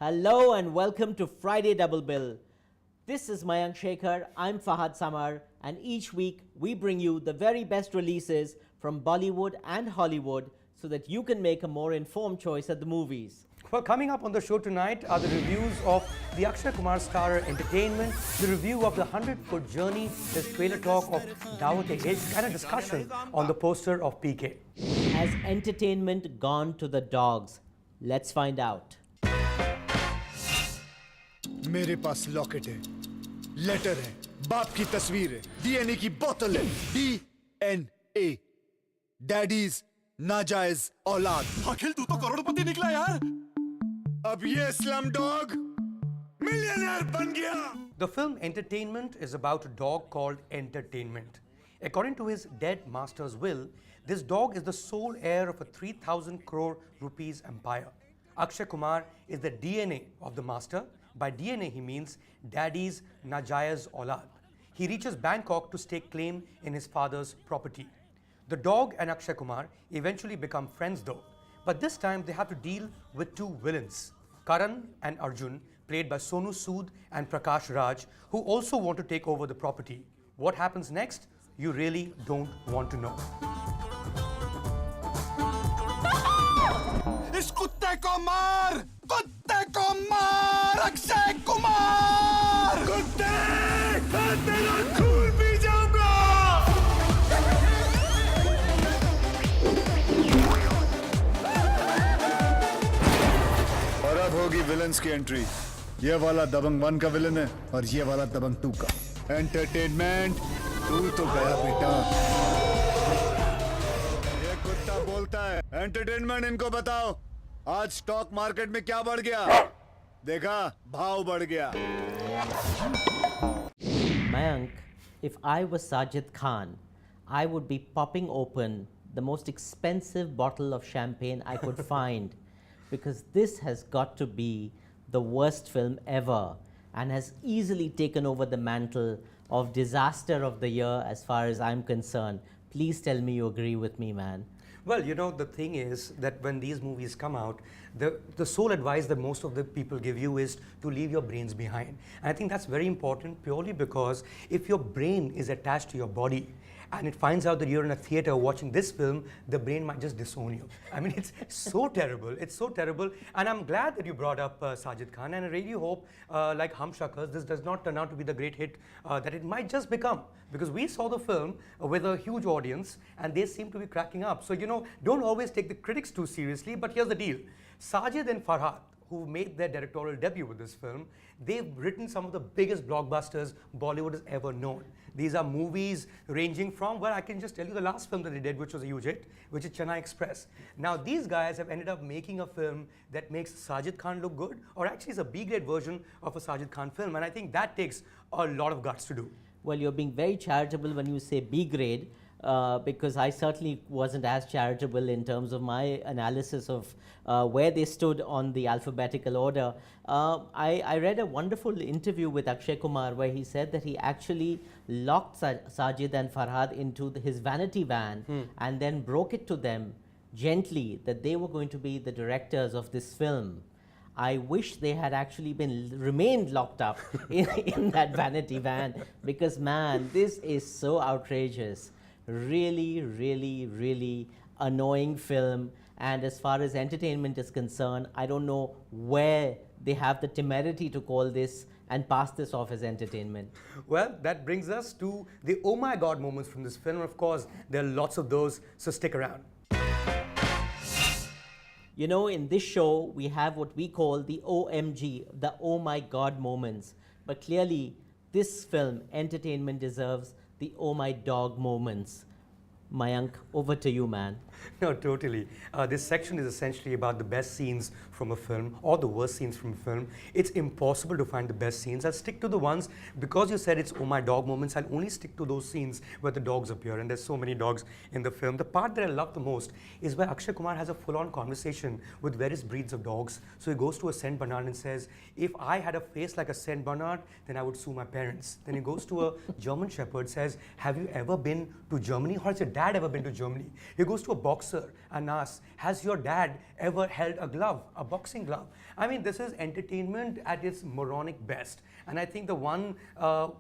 Hello and welcome to Friday Double Bill. This is Mayank, I'm Fahad Samar, and each week we bring you the very best releases from Bollywood and Hollywood so that you can make a more informed choice at the movies. Well, coming up on the show tonight are the reviews of the Akshay Kumar starrer Entertainment, the review of the 100-foot journey, there's trailer talk of Daawat-e-Ishq, and a discussion on the poster of Peekay. Has entertainment gone to the dogs? Let's find out. मेरे पास locket है, letter है, बाप की तस्वीर है, DNA की बोतल है, डीएनए, डैडीज नाजायज औलाद। अखिल तू तो करोड़पति निकला यार। अब ये स्लम डॉग मिलियनेयर बन गया। The film Entertainment is about a dog called Entertainment. According to his dead master's will, this dog is the sole heir of a 3,000 crore rupees empire. Akshay Kumar is the DNA of the master. By DNA, he means Daddy's Najayaz Aulad. He reaches Bangkok to stake claim in his father's property. The dog and Akshay Kumar eventually become friends though. But this time they have to deal with two villains, Karan and Arjun, played by Sonu Sood and Prakash Raj, who also want to take over the property. What happens next? You really don't want to know. इस कुत्ते को मार! कुत्ते को मार! अक्षय कुमार! कुत्ते! मैं तेरा खून पी जाऊंगा! और अब होगी विलन्स की एंट्री। ये वाला दबंग 1 का विलन है और ये वाला दबंग 2 का। एंटरटेनमेंट, तू तो गया बेटा। ये कुत्ता बोलता है, एंटरटेनमेंट इनको बताओ, आज स्टॉक मार्केट में क्या बढ़ गया? देखा, भाव बढ़ गया। Mayank, if I was Sajid Khan, I would be popping open the most expensive bottle of champagne I could find, because this has got to be the worst film ever and has easily taken over the mantle of disaster of the year as far as I'm concerned. Please tell me you agree with me, man. Well, you know, the thing is that when these movies come out, the sole advice that most of the people give you is to leave your brains behind. And I think that's very important purely because if your brain is attached to your body and it finds out that you're in a theater watching this film, the brain might just disown you. I mean, it's so terrible. It's so terrible. And I'm glad that you brought up Sajid Khan, and I really hope, like Hum Shakals, this does not turn out to be the great hit that it might just become. Because we saw the film with a huge audience and they seem to be cracking up. So, you know, don't always take the critics too seriously, but here's the deal. Sajid and Fahad, who made their directorial debut with this film, they've written some of the biggest blockbusters Bollywood has ever known. These are movies ranging from, well, I can just tell you the last film that they did, which was a huge hit, which is Chennai Express. Now, these guys have ended up making a film that makes Sajid Khan look good, or actually is a B-grade version of a Sajid Khan film, and I think that takes a lot of guts to do. Well, you're being very charitable when you say B-grade, because I certainly wasn't as charitable in terms of my analysis of where they stood on the alphabetical order. I read a wonderful interview with Akshay Kumar where he said that he actually locked Sajid and Farhad into his vanity van and then broke it to them gently that they were going to be the directors of this film. I wish they had actually remained locked up in that vanity van, because man, this is so outrageous. Really, really, really annoying film. And as far as entertainment is concerned, I don't know where they have the temerity to call this and pass this off as entertainment. Well, that brings us to the oh my god moments from this film. Of course, there are lots of those, so stick around. You know, in this show, we have what we call the OMG, the oh my god moments. But clearly, this film, Entertainment, deserves the oh my dog moments. Mayank, over to you, man. No, totally. This section is essentially about the best scenes from a film or the worst scenes from a film. It's impossible to find the best scenes. I'll stick to the ones, because you said it's oh my dog moments, I'll only stick to those scenes where the dogs appear, and there's so many dogs in the film. The part that I love the most is where Akshay Kumar has a full-on conversation with various breeds of dogs. So he goes to a Saint Bernard and says, if I had a face like a Saint Bernard, then I would sue my parents. Then he goes to a German Shepherd, says, have you ever been to Germany? Or it's your dad dad ever been to Germany? He goes to a boxer and asks, has your dad ever held a glove, a boxing glove? I mean, this is entertainment at its moronic best. And I think the one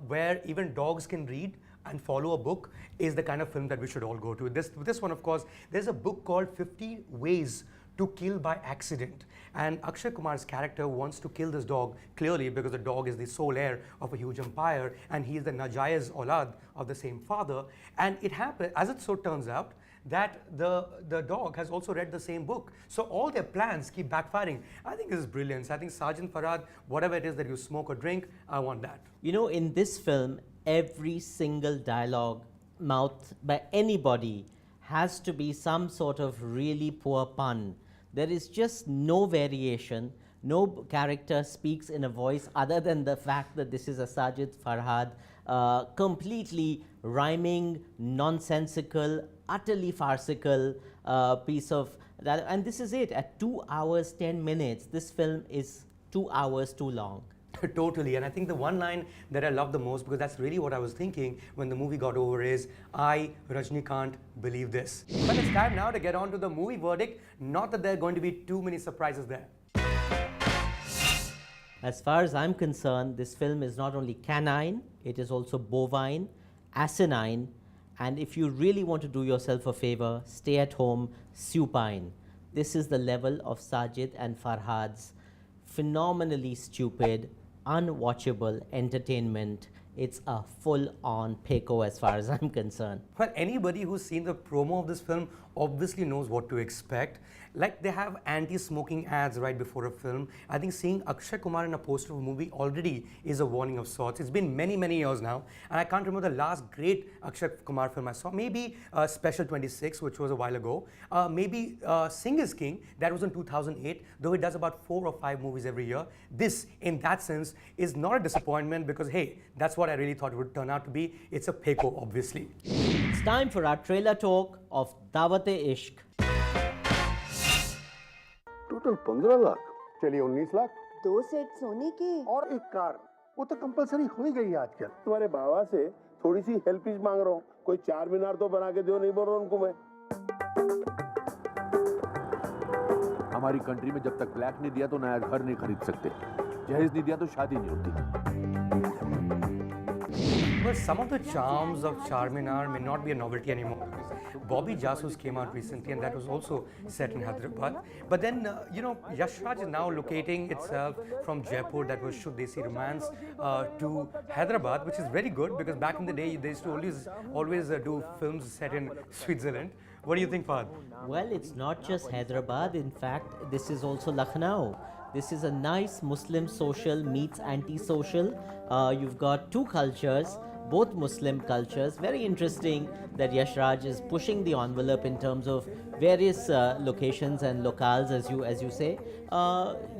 where even dogs can read and follow a book is the kind of film that we should all go to. This one, of course, there's a book called 50 Ways to Kill by Accident. And Akshay Kumar's character wants to kill this dog, clearly because the dog is the sole heir of a huge empire, and he is the Najayez Aulad of the same father. And it happened, as it so turns out, that the dog has also read the same book. So all their plans keep backfiring. I think this is brilliant. I think Sergeant Fahad, whatever it is that you smoke or drink, I want that. You know, in this film, every single dialogue mouthed by anybody has to be some sort of really poor pun. There is just no variation. No character speaks in a voice other than the fact that this is a Sajid Farhad, completely rhyming, nonsensical, utterly farcical piece of that. And this is it. At 2 hours, 10 minutes, this film is 2 hours too long. Totally, and I think the one line that I love the most, because that's really what I was thinking when the movie got over, is, I, Rajni, can't believe this. But it's time now to get on to the movie verdict. Not that there are going to be too many surprises there. As far as I'm concerned, this film is not only canine, it is also bovine, asinine, and if you really want to do yourself a favor, stay at home, supine. This is the level of Sajid and Farhad's phenomenally stupid, unwatchable entertainment. It's a full-on Peekay as far as I'm concerned. Well, anybody who's seen the promo of this film obviously knows what to expect. Like, they have anti-smoking ads right before a film. I think seeing Akshay Kumar in a poster of a movie already is a warning of sorts. It's been many, many years now, and I can't remember the last great Akshay Kumar film I saw. Maybe Special 26, which was a while ago. Maybe Sing is King, that was in 2008, though he does about 4 or 5 movies every year. This, in that sense, is not a disappointment because, hey, that's what I really thought it would turn out to be. It's a Peekay, obviously. It's time for our trailer talk of Daawat-e-Ishq. Total 15 lakh चलिए 19 lakh 2 set सोने के और एक car वो तो compulsory हो ही गई है आजकल तुम्हारे बाबा से थोड़ी सी हेल्प ही मांग रहा हूँ कोई 4 मीनार तो बना के दो नहीं बोल रहा उनको मैं हमारी कंट्री में जब तक ब्लैक नहीं दिया तो नया घर नहीं खरीद सकते जहेज नहीं दिया तो शादी नहीं होती But some of the charms of Charminar may not be a novelty anymore. Bobby Jasus came out recently, and that was also set in Hyderabad. But then, you know, Yash Raj is now locating itself from Jaipur, that was Shuddh Desi Romance, to Hyderabad, which is very good because back in the day, they used to always do films set in Switzerland. What do you think, Fahad? Well, it's not just Hyderabad. In fact, this is also Lucknow. This is a nice Muslim social meets anti-social. You've got two cultures, both Muslim cultures. Very interesting that Yash Raj is pushing the envelope in terms of various locations and locales, as you say.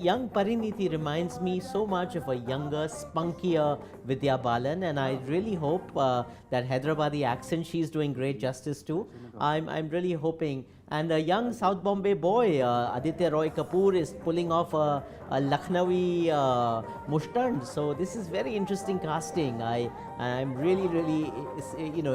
Young Parineeti reminds me so much of a younger, spunkier Vidya Balan, and I really hope that Hyderabadi accent she's doing great justice to. I'm really hoping. And a young South Bombay boy, Aditya Roy Kapur, is pulling off a Lucknowi mushtand. So this is very interesting casting. I'm really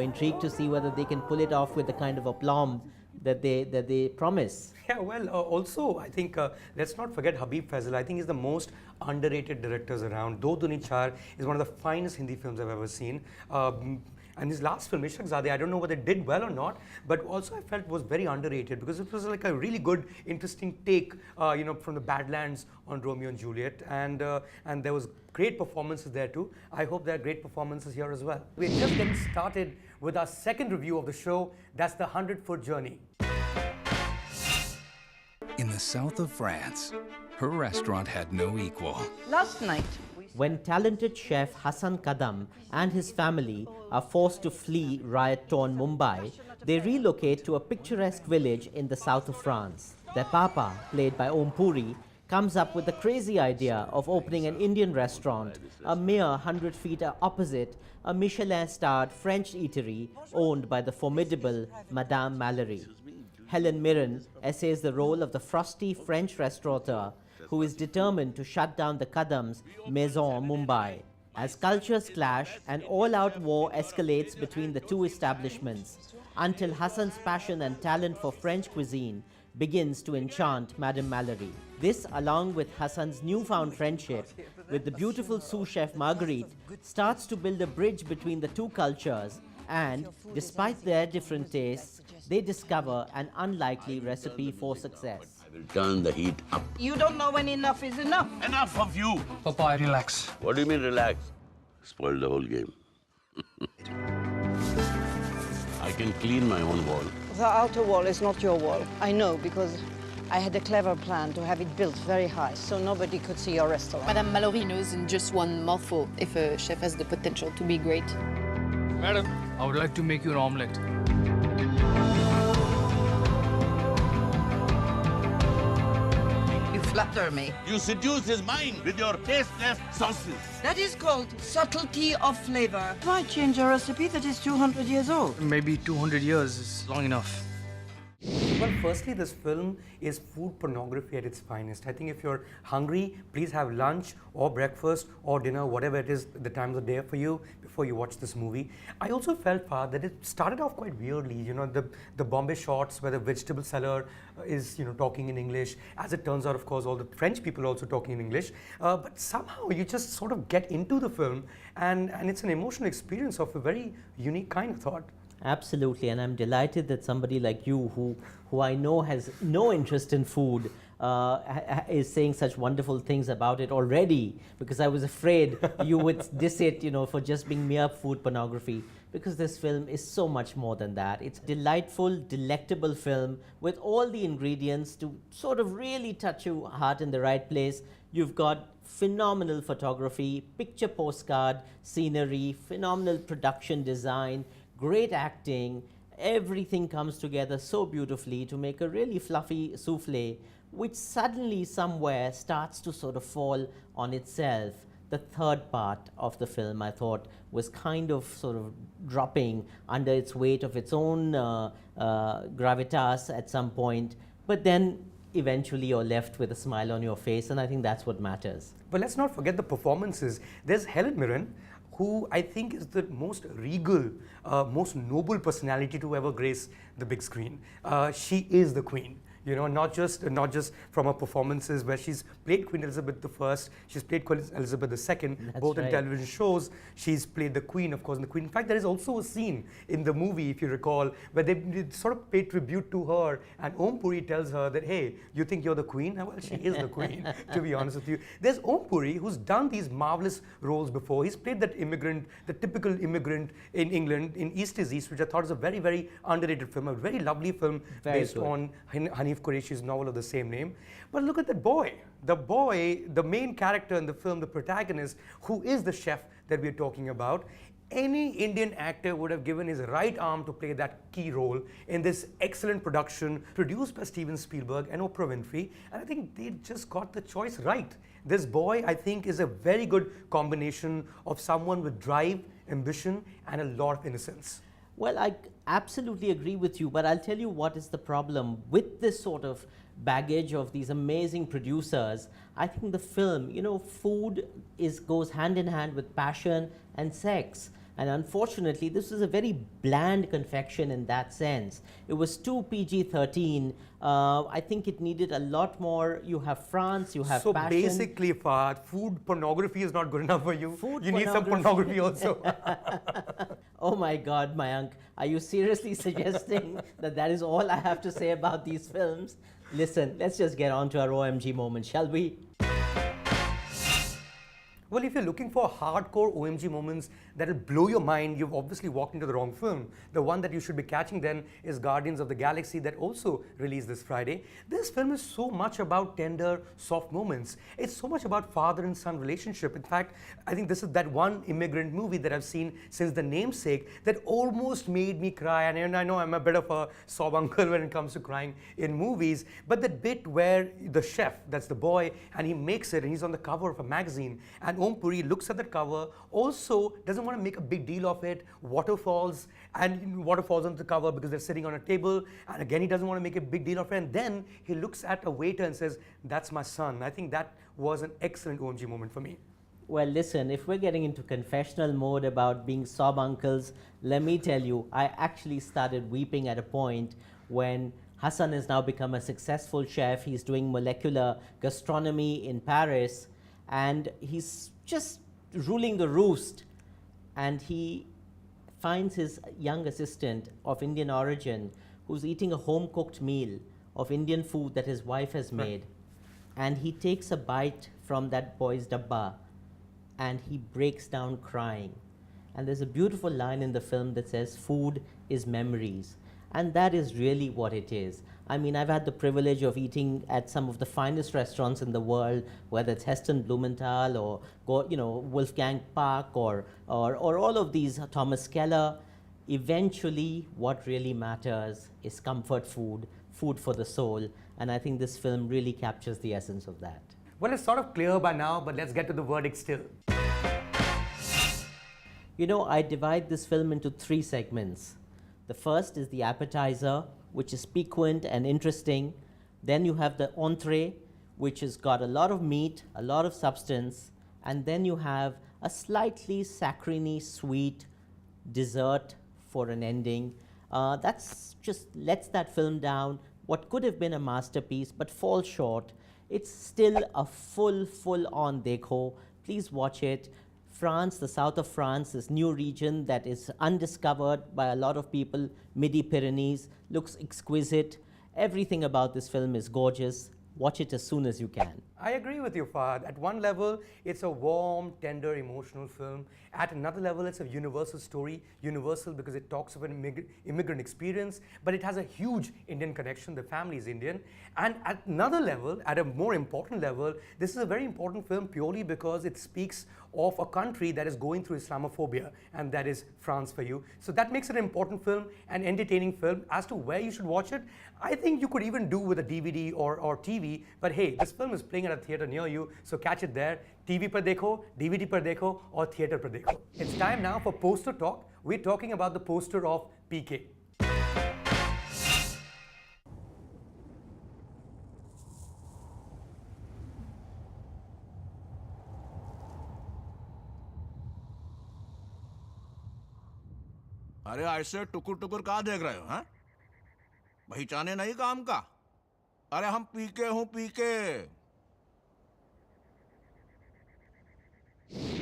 intrigued to see whether they can pull it off with the kind of aplomb that they promise. Yeah, well, also, I think, let's not forget Habib Faisal. I think he's the most underrated directors around. Do Duni Char is one of the finest Hindi films I've ever seen. And his last film, Ishq Zadeh, I don't know whether it did well or not, but also I felt was very underrated because it was like a really good, interesting take, from the Badlands on Romeo and Juliet, and there was great performances there too. I hope there are great performances here as well. We're just getting started with our second review of the show. That's the 100-foot journey. In the south of France, her restaurant had no equal. Last night When talented chef Hassan Kadam and his family are forced to flee riot-torn Mumbai, they relocate to a picturesque village in the south of France. Their papa, played by Puri, comes up with the crazy idea of opening an Indian restaurant, a mere 100 feet opposite a Michelin-starred French eatery owned by the formidable Madame Mallory. Helen Mirren essays the role of the frosty French restaurateur who is determined to shut down the Kadam's Maison Mumbai. As cultures clash, an all-out war escalates between the two establishments until Hassan's passion and talent for French cuisine begins to enchant Madame Mallory. This, along with Hassan's newfound friendship with the beautiful sous chef Marguerite, starts to build a bridge between the two cultures and, despite their different tastes, they discover an unlikely recipe for success. I will turn the heat up. You don't know when enough is enough. Enough of you! Papa, relax. What do you mean relax? Spoil the whole game. I can clean my own wall. The outer wall is not your wall. I know, because I had a clever plan to have it built very high so nobody could see your restaurant. Madame Mallory knows in just one mouthful if a chef has the potential to be great. Madam, I would like to make you an omelette. You flatter me. You seduce his mind with your tasteless sauces. That is called subtlety of flavor. Why change a recipe that is 200 years old? Maybe 200 years is long enough. Well, firstly, this film is food pornography at its finest. I think if you're hungry, please have lunch or breakfast or dinner, whatever it is, the times of day for you, before you watch this movie. I also felt, Fahad, that it started off quite weirdly. You know, the Bombay shots where the vegetable seller is, you know, talking in English. As it turns out, of course, all the French people are also talking in English. But somehow you just sort of get into the film, and it's an emotional experience of a very unique kind, I thought. Absolutely, and I'm delighted that somebody like you, who I know has no interest in food, is saying such wonderful things about it already, because I was afraid you would diss it, you know, for just being mere food pornography, because this film is so much more than that. It's a delightful, delectable film with all the ingredients to sort of really touch your heart in the right place. You've got phenomenal photography, picture postcard, scenery, phenomenal production design, great acting. Everything comes together so beautifully to make a really fluffy souffle, which suddenly somewhere starts to sort of fall on itself. The third part of the film, I thought, was kind of sort of dropping under its weight of its own gravitas at some point, but then eventually you're left with a smile on your face, and I think that's what matters. But let's not forget the performances. There's Helen Mirren, who I think is the most regal, most noble personality to ever grace the big screen. She is the queen. You know, not just from her performances where she's played Queen Elizabeth I, she's played Queen Elizabeth II, both in television shows. She's played the Queen, of course, in the Queen. In fact, there is also a scene in the movie, if you recall, where they sort of pay tribute to her, and Puri tells her that, hey, you think you're the Queen? Well, she is the Queen, to be honest with you. There's Puri, who's done these marvelous roles before. He's played that immigrant, the typical immigrant in England, in East is East, which I thought is a very, very underrated film, a very lovely film based on Hanif Qureshi's novel of the same name. But look at that boy. The boy, the main character in the film, the protagonist, who is the chef that we're talking about. Any Indian actor would have given his right arm to play that key role in this excellent production produced by Steven Spielberg and Oprah Winfrey. And I think they just got the choice right. This boy, I think, is a very good combination of someone with drive, ambition, and a lot of innocence. Well, I absolutely agree with you, but I'll tell you what is the problem with this sort of baggage of these amazing producers. I think the film, you know, food goes hand in hand with passion and sex. And unfortunately, this is a very bland confection in that sense. It was too PG-13. I think it needed a lot more. You have France, you have passion. So basically, Fahad, food pornography is not good enough for you. You need some pornography also. Oh my God, Mayank, are you seriously suggesting that is all I have to say about these films? Listen, let's just get on to our OMG moment, shall we? Well, if you're looking for hardcore OMG moments that'll blow your mind, you've obviously walked into the wrong film. The one that you should be catching then is Guardians of the Galaxy, that also released this Friday. This film is so much about tender, soft moments. It's so much about father and son relationship. In fact, I think this is that one immigrant movie that I've seen since The Namesake that almost made me cry. And I know I'm a bit of a sob uncle when it comes to crying in movies, but that bit where the chef, that's the boy, and he makes it, and he's on the cover of a magazine, and Puri looks at the cover, also doesn't want to make a big deal of it, waterfalls on the cover because they're sitting on a table, and again he doesn't want to make a big deal of it, and then he looks at a waiter and says, that's my son. I think that was an excellent OMG moment for me. Well, listen, if we're getting into confessional mode about being sob uncles, let me tell you, I actually started weeping at a point when Hassan has now become a successful chef. He's doing molecular gastronomy in Paris, and he's just ruling the roost. And he finds his young assistant of Indian origin who's eating a home-cooked meal of Indian food that his wife has made. And he takes a bite from that boy's dabba and he breaks down crying. And there's a beautiful line in the film that says, "Food is memories." And that is really what it is. I mean, I've had the privilege of eating at some of the finest restaurants in the world, whether it's Heston Blumenthal or Wolfgang Puck or all of these, Thomas Keller. Eventually, what really matters is comfort food, food for the soul. And I think this film really captures the essence of that. Well, it's sort of clear by now, but let's get to the verdict still. You know, I divide this film into 3 segments. The first is the appetizer, which is piquant and interesting. Then you have the entree, which has got a lot of meat, a lot of substance. And then you have a slightly saccharine sweet dessert for an ending. That's just lets that film down. What could have been a masterpiece, but falls short. It's still a full-on dekho. Please watch it. France, the south of France, this new region that is undiscovered by a lot of people, Midi-Pyrenees, looks exquisite. Everything about this film is gorgeous. Watch it as soon as you can. I agree with you, Fahad. At one level, it's a warm, tender, emotional film. At another level, it's a universal story. Universal because it talks of an immigrant experience, but it has a huge Indian connection. The family is Indian. And at another level, at a more important level, this is a very important film purely because it speaks of a country that is going through Islamophobia, and that is France for you. So that makes it an important film, an entertaining film. As to where you should watch it, I think you could even do with a DVD or TV, but hey, this film is playing at a theater near you, so catch it there. TV par dekho, DVD par dekho, or theater par dekho. It's time now for poster talk. We're talking about the poster of Peekay. अरे ऐसे टुकुर टुकुर कहाँ देख रहे हो? हैं? पहचाने नहीं काम का? अरे हम पीके हूँ पीके.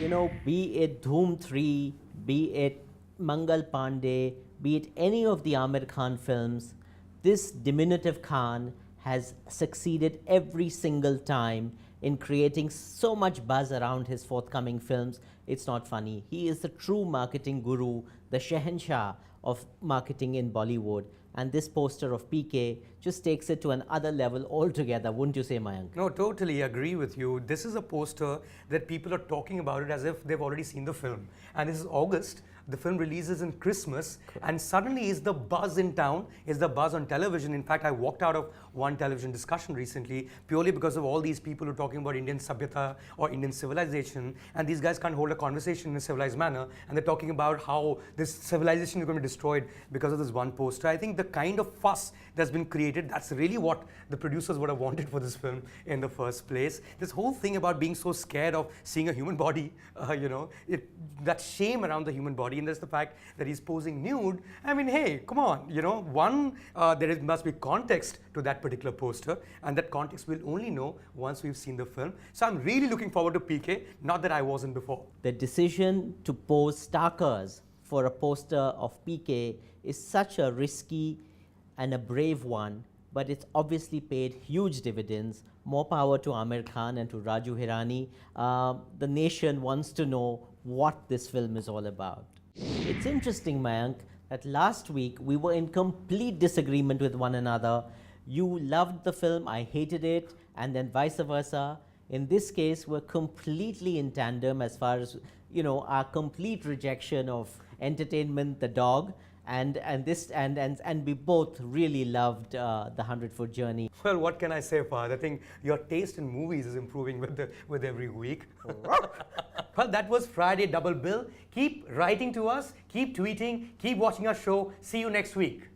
You know, be it Dhoom 3, be it Mangal Pandey, be it any of the Amir Khan films, this diminutive Khan has succeeded every single time in creating so much buzz around his forthcoming films. It's not funny. He is the true marketing guru, the Shehenshah of marketing in Bollywood. And this poster of Peekay just takes it to another level altogether, wouldn't you say, Mayank? No, totally agree with you. This is a poster that people are talking about it as if they've already seen the film. And this is August. The film releases in Christmas, and suddenly is the buzz in town, is the buzz on television. In fact, I walked out of one television discussion recently purely because of all these people who are talking about Indian sabhyata or Indian civilization, and these guys can't hold a conversation in a civilized manner, and they're talking about how this civilization is going to be destroyed because of this one poster. I think the kind of fuss that's been created, that's really what the producers would have wanted for this film in the first place. This whole thing about being so scared of seeing a human body, that shame around the human body, and there's the fact that he's posing nude. I mean, hey, come on, there must be context to that particular poster, and that context we'll only know once we've seen the film. So I'm really looking forward to Peekay, not that I wasn't before. The decision to pose starkers for a poster of Peekay is such a risky and a brave one, but it's obviously paid huge dividends. More power to Amir Khan and to Raju Hirani. The nation wants to know what this film is all about. It's interesting, Mayank, that last week we were in complete disagreement with one another. You loved the film, I hated it, and then vice versa. In this case, we're completely in tandem as far as, our complete rejection of Entertainment the Dog. And we both really loved the 100-Foot Journey. Well, what can I say, Fahad? I think your taste in movies is improving with every week. Well, that was Friday Double Bill. Keep writing to us, keep tweeting, keep watching our show. See you next week.